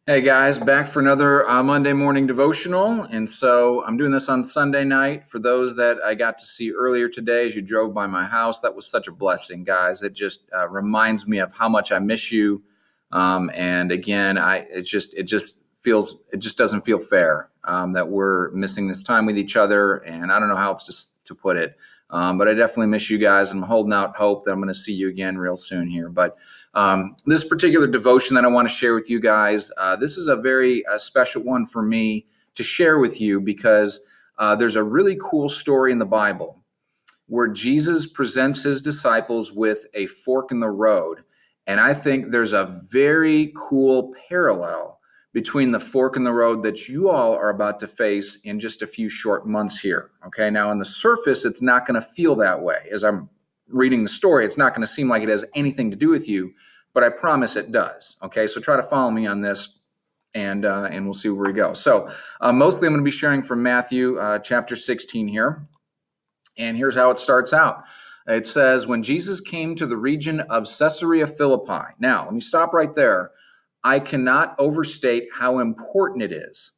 Hey guys, back for another Monday morning devotional. And so I'm doing this on Sunday night. For those that I got to see earlier today as you drove by my house, that was such a blessing, guys. It just reminds me of how much I miss you. And again, it just doesn't feel fair that we're missing this time with each other. And I don't know how else to put it. But I definitely miss you guys. I'm holding out hope that I'm going to see you again real soon here. But this particular devotion that I want to share with you guys, this is a very special one for me to share with you because there's a really cool story in the Bible where Jesus presents his disciples with a fork in the road. And I think there's a very cool parallel between the fork in the road that you all are about to face in just a few short months here. Okay, now on the surface, it's not going to feel that way. As I'm reading the story, it's not going to seem like it has anything to do with you, but I promise it does. Okay, so try to follow me on this, and we'll see where we go. So mostly I'm going to be sharing from Matthew chapter 16 here, and here's how it starts out. It says, when Jesus came to the region of Caesarea Philippi. Now, let me stop right there. I cannot overstate how important it is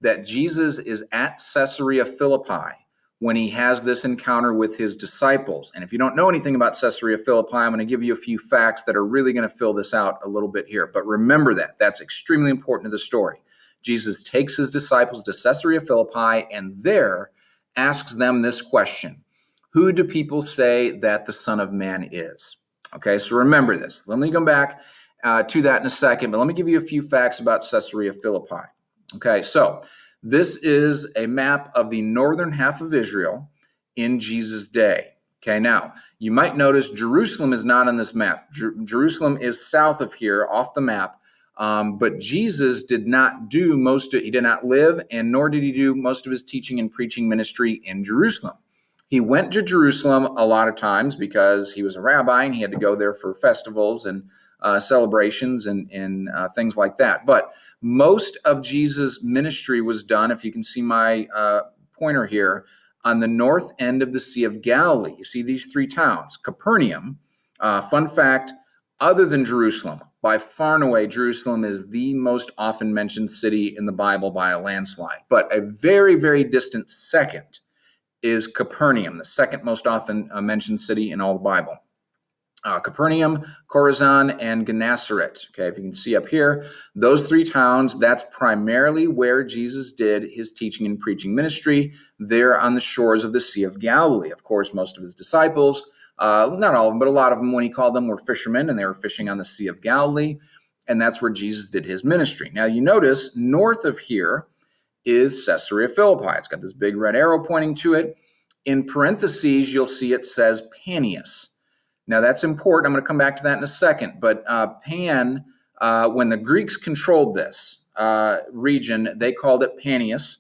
that Jesus is at Caesarea Philippi when he has this encounter with his disciples. And if you don't know anything about Caesarea Philippi, I'm going to give you a few facts that are really going to fill this out a little bit here. But remember that. That's extremely important to the story. Jesus takes his disciples to Caesarea Philippi and there asks them this question. Who do people say that the Son of Man is? Okay, so remember this. Let me come back to that in a second, but let me give you a few facts about Caesarea Philippi. Okay, so this is a map of the northern half of Israel in Jesus' day. Okay, now you might notice Jerusalem is not on this map. Jerusalem is south of here, off the map. But Jesus did not do he did not live, and nor did he do most of his teaching and preaching ministry in Jerusalem. He went to Jerusalem a lot of times because he was a rabbi and he had to go there for festivals and celebrations and things like that. But most of Jesus' ministry was done, if you can see my pointer here, on the north end of the Sea of Galilee. You see these three towns. Capernaum, fun fact, other than Jerusalem, by far and away, Jerusalem is the most often mentioned city in the Bible by a landslide. But a very, very distant second is Capernaum, the second most often mentioned city in all the Bible. Capernaum, Chorazin, and Gennesaret. Okay, if you can see up here, those three towns, that's primarily where Jesus did his teaching and preaching ministry, there on the shores of the Sea of Galilee. Of course, most of his disciples, not all of them, but a lot of them, when he called them, were fishermen, and they were fishing on the Sea of Galilee, and that's where Jesus did his ministry. Now, you notice north of here is Caesarea Philippi. It's got this big red arrow pointing to it. In parentheses, you'll see it says Panias. Now, that's important. I'm going to come back to that in a second. But when the Greeks controlled this region, they called it Panias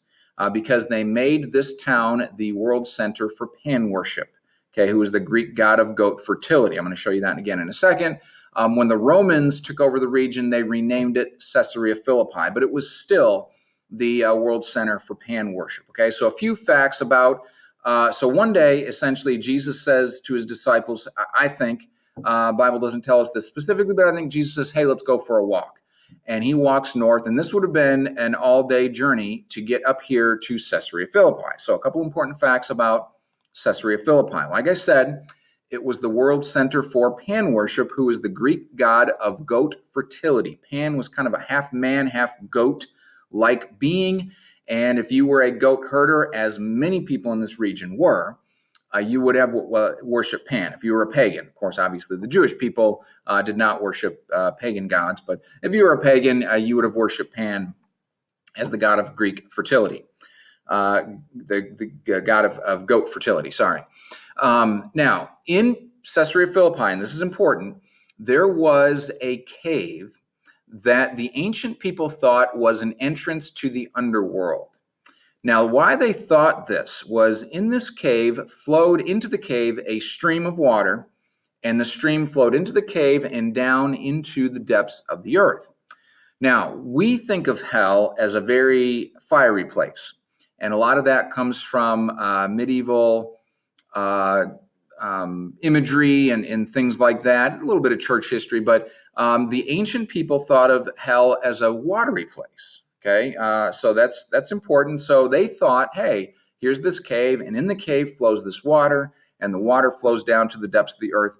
because they made this town the world center for Pan worship, okay, who is the Greek god of goat fertility. I'm going to show you that again in a second. When the Romans took over the region, they renamed it Caesarea Philippi, but it was still the world center for Pan worship, okay? So a few facts about so one day, essentially, Jesus says to his disciples, I think, Bible doesn't tell us this specifically, but I think Jesus says, hey, let's go for a walk. And he walks north, and this would have been an all-day journey to get up here to Caesarea Philippi. So a couple important facts about Caesarea Philippi. Like I said, it was the world center for Pan worship, who is the Greek god of goat fertility. Pan was kind of a half man, half goat-like being. And if you were a goat herder, as many people in this region were, you would have worship Pan. If you were a pagan, of course, obviously the Jewish people did not worship pagan gods. But if you were a pagan, you would have worshiped Pan as the god of Greek fertility, the god of goat fertility, sorry. Now, in Caesarea Philippi, and this is important, there was a cave that the ancient people thought was an entrance to the underworld. Now, why they thought this was in this cave flowed into the cave a stream of water, and the stream flowed into the cave and down into the depths of the earth. Now, we think of hell as a very fiery place, and a lot of that comes from medieval imagery and things like that, a little bit of church history, but the ancient people thought of hell as a watery place. Okay, so that's important. So they thought, hey, here's this cave, and in the cave flows this water, and the water flows down to the depths of the earth.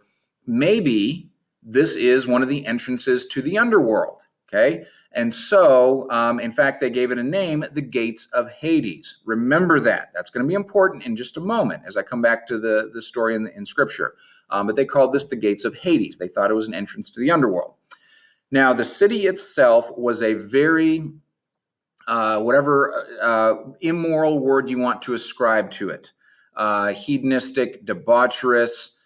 Maybe this is one of the entrances to the underworld. Okay, and so in fact, they gave it a name, the gates of Hades. Remember that. That's going to be important in just a moment as I come back to the story in Scripture. But they called this the gates of Hades. They thought it was an entrance to the underworld. Now, the city itself was a very immoral word you want to ascribe to it. Hedonistic, debaucherous,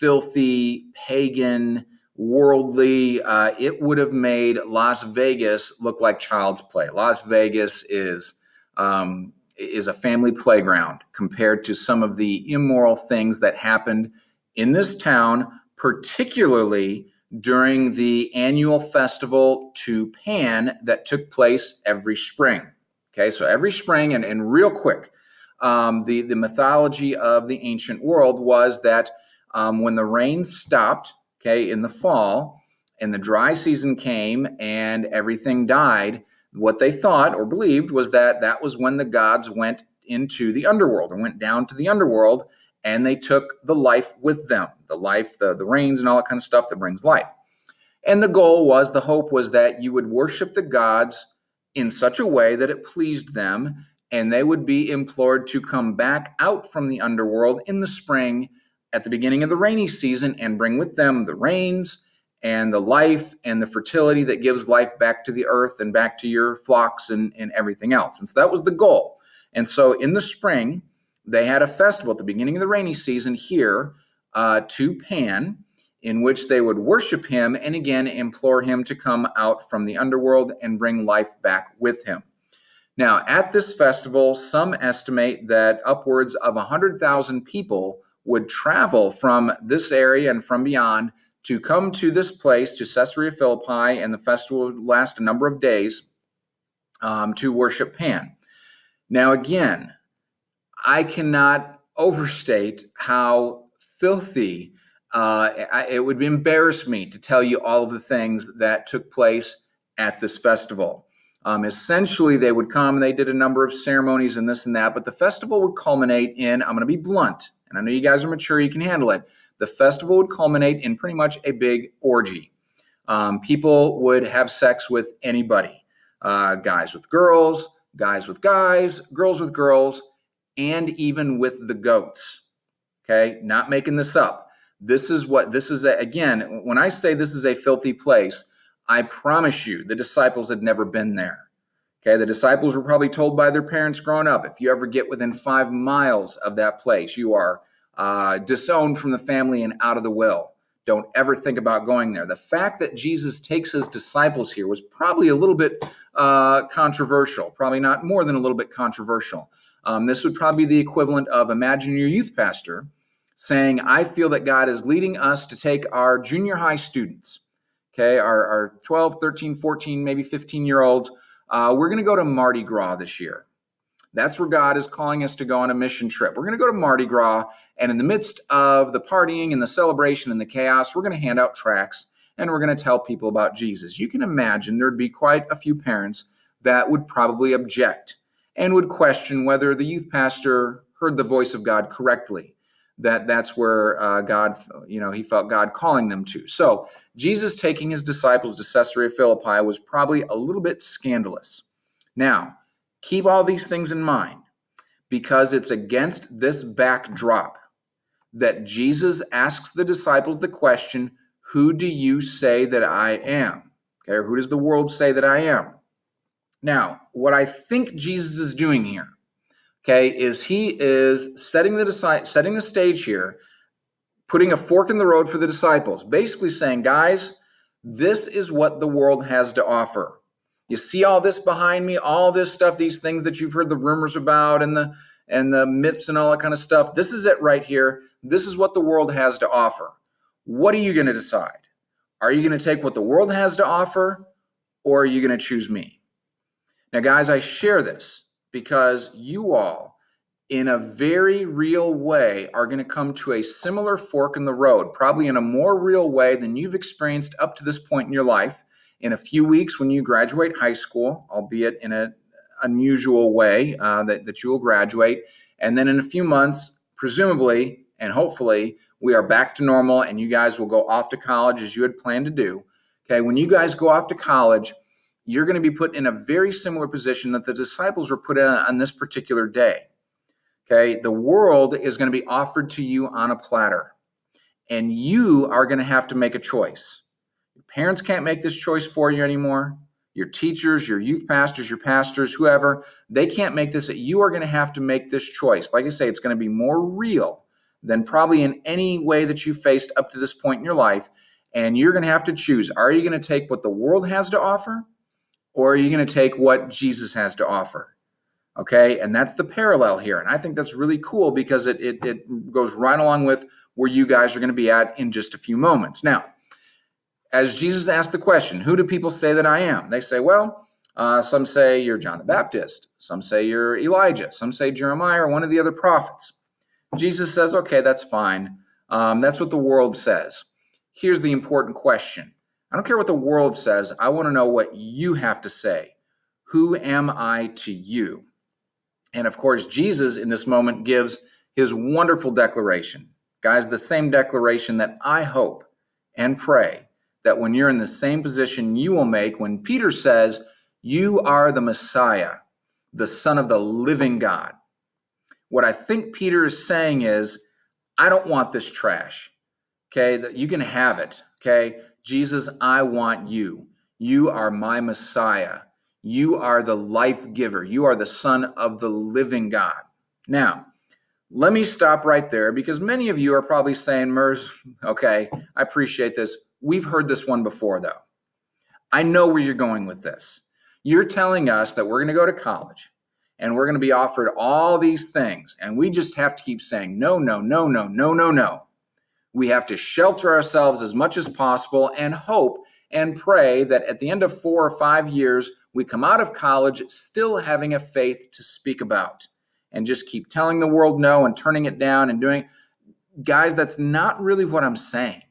filthy, pagan, worldly. It would have made Las Vegas look like child's play. Las Vegas is a family playground compared to some of the immoral things that happened in this town, particularly during the annual festival to Pan that took place every spring. Okay, so every spring, and real quick, the mythology of the ancient world was that when the rain stopped, okay, in the fall, and the dry season came and everything died, what they thought or believed was that that was when the gods went into the underworld or went down to the underworld, and they took the life with them, the rains and all that kind of stuff that brings life. And the hope was that you would worship the gods in such a way that it pleased them, and they would be implored to come back out from the underworld in the spring at the beginning of the rainy season and bring with them the rains and the life and the fertility that gives life back to the earth and back to your flocks and everything else. And so that was the goal. And so in the spring, they had a festival at the beginning of the rainy season here to Pan, in which they would worship him and again implore him to come out from the underworld and bring life back with him. Now, at this festival, some estimate that upwards of 100,000 people would travel from this area and from beyond to come to this place, to Caesarea Philippi, and the festival would last a number of days to worship Pan. Now, again, I cannot overstate how filthy it would embarrass me to tell you all of the things that took place at this festival. Essentially, they would come and they did a number of ceremonies and this and that, but the festival would culminate in, I'm going to be blunt, and I know you guys are mature, you can handle it. The festival would culminate in pretty much a big orgy. People would have sex with anybody, guys with girls, guys with guys, girls with girls, and even with the goats. Okay, not making this up. Again, when I say this is a filthy place, I promise you the disciples had never been there. Okay, the disciples were probably told by their parents growing up, if you ever get within 5 miles of that place, you are disowned from the family and out of the will. Don't ever think about going there. The fact that Jesus takes his disciples here was probably a little bit controversial, probably not more than a little bit controversial. This would probably be the equivalent of, imagine your youth pastor saying, I feel that God is leading us to take our junior high students, okay, our 12, 13, 14, maybe 15-year-olds. We're going to go to Mardi Gras this year. That's where God is calling us to go on a mission trip. We're going to go to Mardi Gras, and in the midst of the partying and the celebration and the chaos, we're going to hand out tracts, and we're going to tell people about Jesus. You can imagine there'd be quite a few parents that would probably object and would question whether the youth pastor heard the voice of God correctly. That's where he felt God calling them to. So Jesus taking his disciples to Caesarea Philippi was probably a little bit scandalous. Now, keep all these things in mind, because it's against this backdrop that Jesus asks the disciples the question, who do you say that I am? Okay, or who does the world say that I am? Now, what I think Jesus is doing here, okay, is he is setting the stage here, putting a fork in the road for the disciples, basically saying, guys, this is what the world has to offer. You see all this behind me, all this stuff, these things that you've heard the rumors about and the myths and all that kind of stuff. This is it right here. This is what the world has to offer. What are you going to decide? Are you going to take what the world has to offer, or are you going to choose me? Now, guys, I share this because you all, in a very real way, are going to come to a similar fork in the road, probably in a more real way than you've experienced up to this point in your life. In a few weeks, when you graduate high school, albeit in an unusual way that you will graduate, and then in a few months, presumably and hopefully, we are back to normal and you guys will go off to college as you had planned to do. Okay, when you guys go off to college, you're going to be put in a very similar position that the disciples were put in on this particular day. Okay, the world is going to be offered to you on a platter, and you are going to have to make a choice. Your parents can't make this choice for you anymore. Your teachers, your youth pastors, your pastors, whoever, they can't make this. You are going to have to make this choice. Like I say, it's going to be more real than probably in any way that you faced up to this point in your life, and you're going to have to choose. Are you going to take what the world has to offer, or are you going to take what Jesus has to offer? Okay, and that's the parallel here. And I think that's really cool because it goes right along with where you guys are going to be at in just a few moments. Now, as Jesus asked the question, who do people say that I am? They say, well, some say you're John the Baptist. Some say you're Elijah. Some say Jeremiah or one of the other prophets. Jesus says, okay, that's fine. That's what the world says. Here's the important question. I don't care what the world says. I want to know what you have to say. Who am I to you? And of course, Jesus in this moment gives his wonderful declaration. Guys, the same declaration that I hope and pray that when you're in the same position you will make when Peter says, you are the Messiah, the Son of the living God. What I think Peter is saying is, I don't want this trash. Okay, you can have it. Okay, Jesus, I want you. You are my Messiah. You are the life giver. You are the Son of the living God. Now, let me stop right there because many of you are probably saying, Mers, okay, I appreciate this. We've heard this one before, though. I know where you're going with this. You're telling us that we're going to go to college and we're going to be offered all these things, and we just have to keep saying, no, no, no, no, no, no, no. We have to shelter ourselves as much as possible and hope and pray that at the end of 4 or 5 years, we come out of college still having a faith to speak about and just keep telling the world no and turning it down and doing. Guys, that's not really what I'm saying.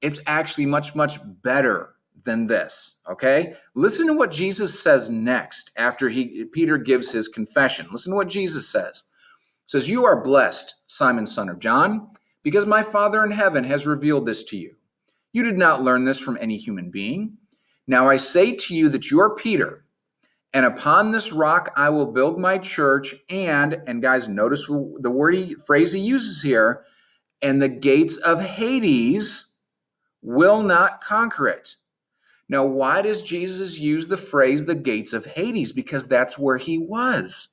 It's actually much, much better than this, okay? Listen to what Jesus says next after Peter gives his confession. Listen to what Jesus says. He says, you are blessed, Simon, son of John, because my Father in heaven has revealed this to you. You did not learn this from any human being. Now I say to you that you are Peter, and upon this rock I will build my church, and guys, notice the phrase he uses here, and the gates of Hades will not conquer it. Now, why does Jesus use the phrase the gates of Hades? Because that's where he was.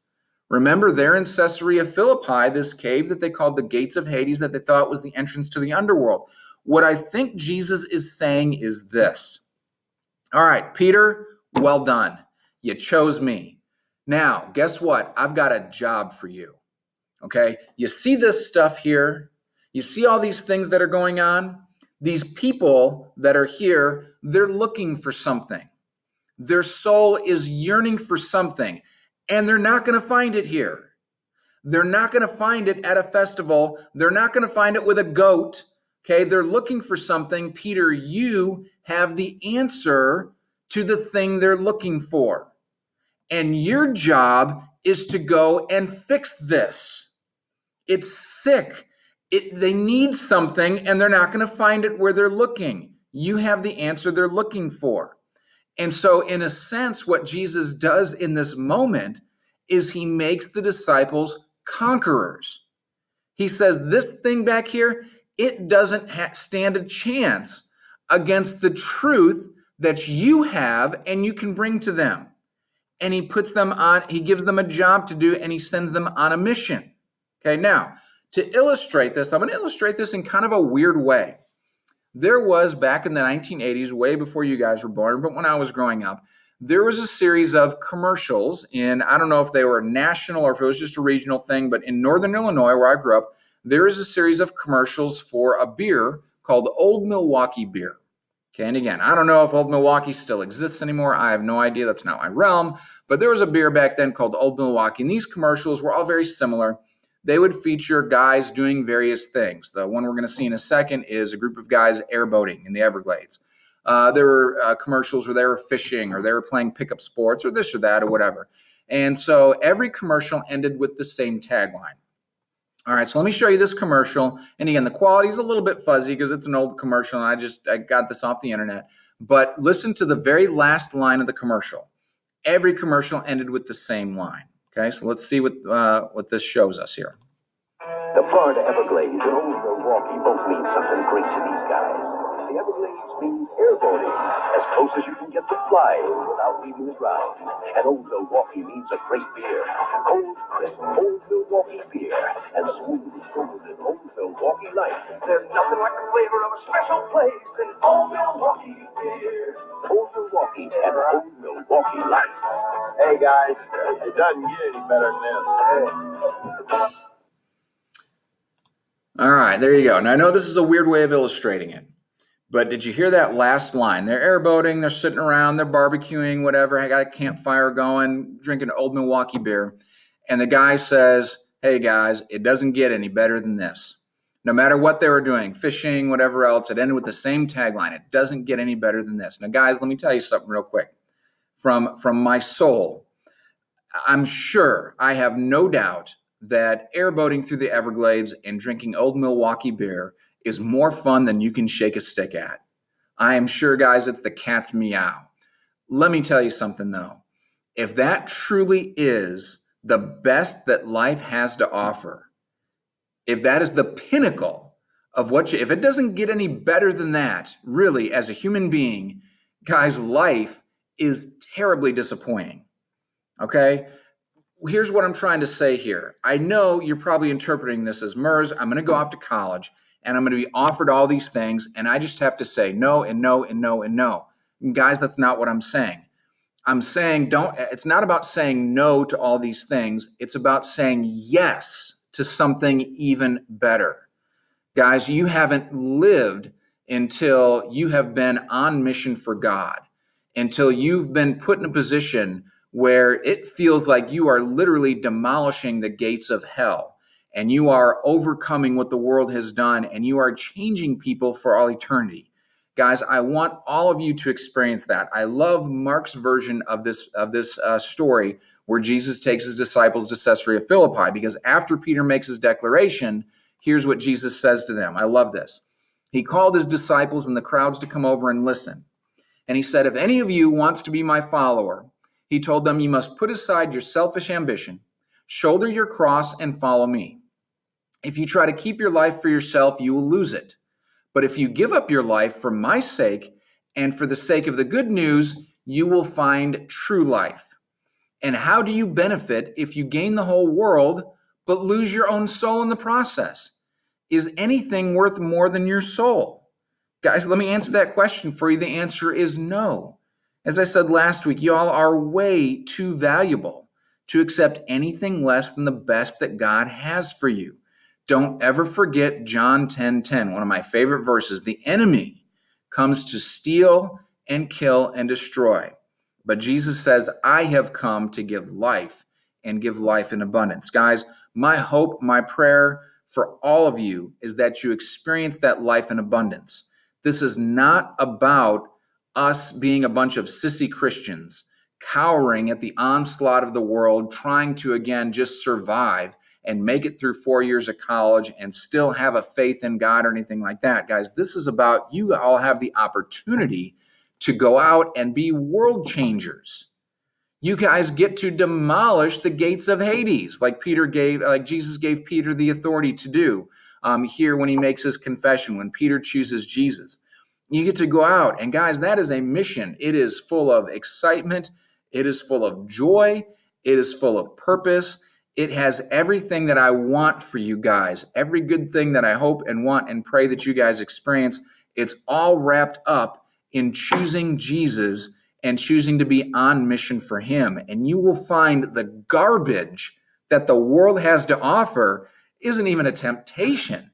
Remember, there in Caesarea Philippi, this cave that they called the gates of Hades, that they thought was the entrance to the underworld. What I think Jesus is saying is this. All right, Peter, well done. You chose me. Now, guess what? I've got a job for you. Okay? You see this stuff here? You see all these things that are going on? These people that are here, they're looking for something. Their soul is yearning for something, and they're not going to find it here. They're not going to find it at a festival. They're not going to find it with a goat. Okay, they're looking for something. Peter, you have the answer to the thing they're looking for. And your job is to go and fix this. It's sick. They need something, and they're not going to find it where they're looking. You have the answer they're looking for. And so, in a sense, what Jesus does in this moment is he makes the disciples conquerors. He says, this thing back here, it doesn't stand a chance against the truth that you have and you can bring to them. And he puts them on, he gives them a job to do, and he sends them on a mission. Okay, now, to illustrate this, I'm going to illustrate this in kind of a weird way. There was, back in the 1980s, way before you guys were born, but when I was growing up, there was a series of commercials in, I don't know if they were national or if it was just a regional thing, but in Northern Illinois, where I grew up, there is a series of commercials for a beer called Old Milwaukee Beer. Okay, and again, I don't know if Old Milwaukee still exists anymore. I have no idea. That's not my realm. But there was a beer back then called Old Milwaukee, and these commercials were all very similar. They would feature guys doing various things. The one we're going to see in a second is a group of guys airboating in the Everglades. There were commercials where they were fishing or they were playing pickup sports or this or that or whatever. And so every commercial ended with the same tagline. All right, so let me show you this commercial. And again, the quality is a little bit fuzzy because it's an old commercial and I got this off the internet. But listen to the very last line of the commercial. Every commercial ended with the same line. Okay, so let's see what this shows us here. The Florida Everglades and Old Milwaukee both mean something great to these guys. The Everglades means airboating, as close as you can get to flying without leaving the ground. And Old Milwaukee means a great beer. Cold, crisp, Old Milwaukee beer. And smooth, golden Old Milwaukee Light. There's nothing like the flavor of a special place in Old Milwaukee beer. Old Milwaukee and Old Milwaukee Light. Hey guys, it doesn't get any better than this. All right, there you go. Now, I know this is a weird way of illustrating it, but did you hear that last line? They're airboating, they're sitting around, they're barbecuing, whatever. I got a campfire going, drinking Old Milwaukee beer. And the guy says, hey, guys, it doesn't get any better than this. No matter what they were doing, fishing, whatever else, it ended with the same tagline. It doesn't get any better than this. Now, guys, let me tell you something real quick. From my soul, I'm sure, I have no doubt that airboating through the Everglades and drinking Old Milwaukee beer is more fun than you can shake a stick at. I am sure, guys, it's the cat's meow. Let me tell you something, though. If that truly is the best that life has to offer, if that is the pinnacle of if it doesn't get any better than that, really, as a human being, guys, life is terribly disappointing. Okay? Here's what I'm trying to say here. I know you're probably interpreting this as, Mers, I'm going to go off to college and I'm going to be offered all these things and I just have to say no and no and no and no. And guys, that's not what I'm saying. I'm saying it's not about saying no to all these things. It's about saying yes to something even better. Guys, you haven't lived until you have been on mission for God, until you've been put in a position where it feels like you are literally demolishing the gates of hell and you are overcoming what the world has done and you are changing people for all eternity. Guys, I want all of you to experience that. I love Mark's version of this story where Jesus takes his disciples to Caesarea Philippi, because after Peter makes his declaration, here's what Jesus says to them. I love this. He called his disciples and the crowds to come over and listen. And he said, if any of you wants to be my follower, he told them, you must put aside your selfish ambition, shoulder your cross, and follow me. If you try to keep your life for yourself, you will lose it. But if you give up your life for my sake and for the sake of the good news, you will find true life. And how do you benefit if you gain the whole world but lose your own soul in the process? Is anything worth more than your soul? Guys, let me answer that question for you. The answer is no. As I said last week, y'all are way too valuable to accept anything less than the best that God has for you. Don't ever forget John 10:10, one of my favorite verses. The enemy comes to steal and kill and destroy. But Jesus says, I have come to give life and give life in abundance. Guys, my hope, my prayer for all of you is that you experience that life in abundance. This is not about us being a bunch of sissy Christians cowering at the onslaught of the world, trying to, again, just survive and make it through 4 years of college and still have a faith in God or anything like that. Guys, this is about you all have the opportunity to go out and be world changers. You guys get to demolish the gates of Hades, like Jesus gave Peter the authority to do here when he makes his confession, when Peter chooses Jesus. You get to go out, and guys, that is a mission. It is full of excitement. It is full of joy. It is full of purpose. It has everything that I want for you guys, every good thing that I hope and want and pray that you guys experience. It's all wrapped up in choosing Jesus and choosing to be on mission for him. And you will find the garbage that the world has to offer isn't even a temptation.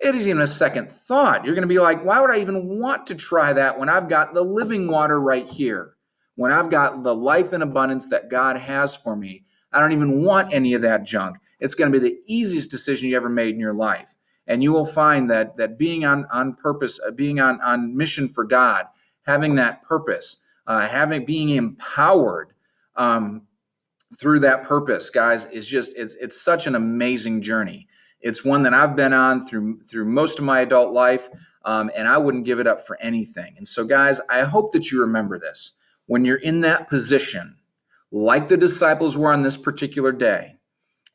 It isn't even a second thought. You're going to be like, why would I even want to try that when I've got the living water right here? When I've got the life in abundance that God has for me, I don't even want any of that junk. It's going to be the easiest decision you ever made in your life. And you will find that being on purpose, being on mission for God, having that purpose, being empowered through that purpose, guys, is just, it's such an amazing journey. It's one that I've been on through most of my adult life, and I wouldn't give it up for anything. And so, guys, I hope that you remember this. When you're in that position, like the disciples were on this particular day,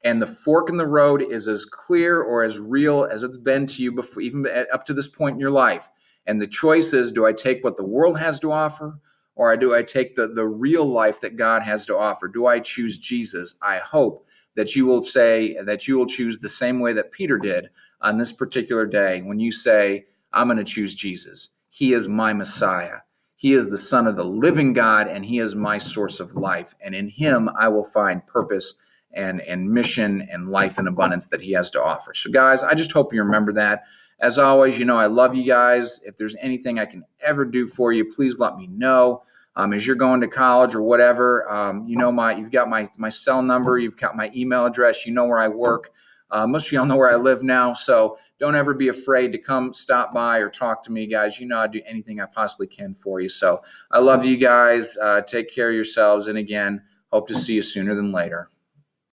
and the fork in the road is as clear or as real as it's been to you before, even up to this point in your life, and the choice is, do I take what the world has to offer, or do I take the real life that God has to offer? Do I choose Jesus? I hope that you will say that you will choose the same way that Peter did on this particular day when you say, I'm going to choose Jesus. He is my Messiah. He is the Son of the living God, and he is my source of life. And in him, I will find purpose and mission and life in abundance that he has to offer. So, guys, I just hope you remember that. As always, you know, I love you guys. If there's anything I can ever do for you, please let me know. As you're going to college or whatever, you know, you've got my cell number, you've got my email address, you know where I work. Most of y'all know where I live now, so don't ever be afraid to come stop by or talk to me, guys. You know I'd do anything I possibly can for you. So I love you guys. Take care of yourselves. And again, hope to see you sooner than later.